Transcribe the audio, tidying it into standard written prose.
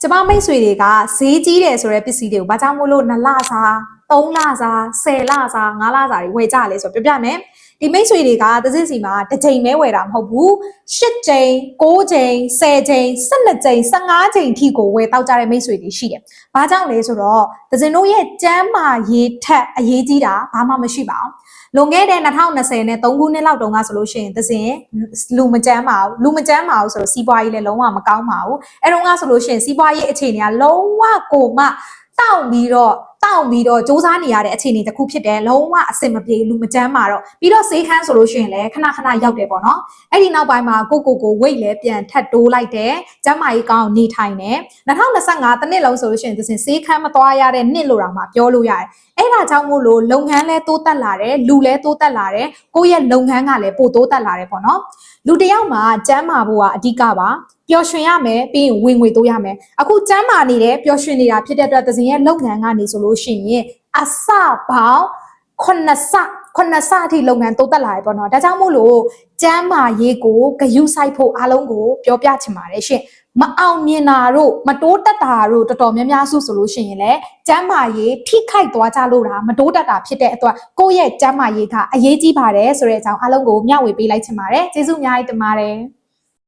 ကျမမိတ်ဆွေတွေကဈေးကြီးတယ်ဆိုတဲ့ပစ္စည်းတွေကိုဘာကြောင့်မို့လို့2လစာ3လစာ10လစာ5လစာတွေဝယ်ကြလဲဆိုတော့ပြောပြမယ်ဒီမိတ်ဆွေတွေကတစ်စက်စီမှာတစ်ချိန်ပဲဝယ်တာမဟုတ်ဘူး10ချိန်9ချိန်10ချိန်12ချိန်15ချိန်ထိကိုဝယ်တောက်ကြတဲ့မိတ်ဆွေတွေရှိတယ်။ဘာကြောင့်လဲဆိုတော့တစ်စင်တို့ရဲ့ကျန်းမာရေးထက်အရေးကြီးတာဘာမှမရှိပါဘူး။လွန်ခဲ့တဲ့2020နဲ့3ခုနှစ်လောက်တုန်းကဆိုလို့ရှိရင်တစ်စင်လူမကျန်းပါဘူးဆိုတော့စီးပွားရေးလည်းလုံးဝမကောင်းပါဘူး။အဲတုန်းကဆိုလို့ရှိရင်စီးပွားရေးအခြေအနေကလုံးဝကိုမှတောက်ပြီးတော့စူးစမ်းနေရတဲ့အခြေအနေတစ်ခုဖြစ်တယ်လုံးဝအဆင်မပြေလူမကျန်းမှာတော့ပြီးတော့ဆေးခန်းဆိုလို့ရှိရင်လည်းခဏရောက်တယ်ပေါ့နော်အဲ့ဒီနောက်ပိုင်းမှာကိုဝိတ်လည်းပြန်ထပ်တိုးလိုက်တယ်ကျန်းမာရေးကောင်းနေထိုင်တယ်2025တနှစ်လုံးဆိုလို့ရှိရင်ဆေးခန်းမသွားရတဲ့နှစ်လို့တောင်မှပြောလို့ရတယ်အဲ့ဒါကြောင့်မို့လို့လုပ်ငန်းလည်းတိုးတက်လာတယ်လူလည်းတိုးတက်လာတယ်ကိုယ့်ရဲ့လုပ်ငန်းကလည်းပိုတိုးတက်လာတယ်ပေါ့နော်လူတစ်ယောက်မှာကျန်းမာဖို့ကအဓိကပါပျော်ရွှင်ရမယ်ပြီးရင်ဝင်ငွေတိုးရမယ်အခုကျန်းမာနေတယ်ပျော်ရွှင်နေတာဖြစ်တဲ့အတွက်သစဉ်ရဲ့လုပ်ငန်းကနေဆိုလို့ရှိရင်အစပေါင်း9ဆအထိလုပ်ငန်းတိုးတက်လာတယ်ပေါ့နော်ဒါကြောင့်မို့လို့ကျန်းမာရေးကိုဂရုစိုက်ဖို့အားလုံးကိုပြောပြချင်ပါတယ်ရှင်မအောင်မြင်တာတို့မတိုးတက်တာတို့တော်တော်များများစုဆိုလို့ရှိရင်လည်းကျန်းမာရေးထိခိုက်သွားကြလို့တာမတိုးတက်တာဖြစ်တဲ့အတွက်ကိုယ့်ရဲ့ကျန်းမာရေးကအရေးကြီးပါတယ်ဆိုတဲ့အကြောင်းအားလုံးကိုမျှဝေပေးလိုက်ချင်ပါတယ်ကျေးဇူးအများကြီးတင်ပါတယ်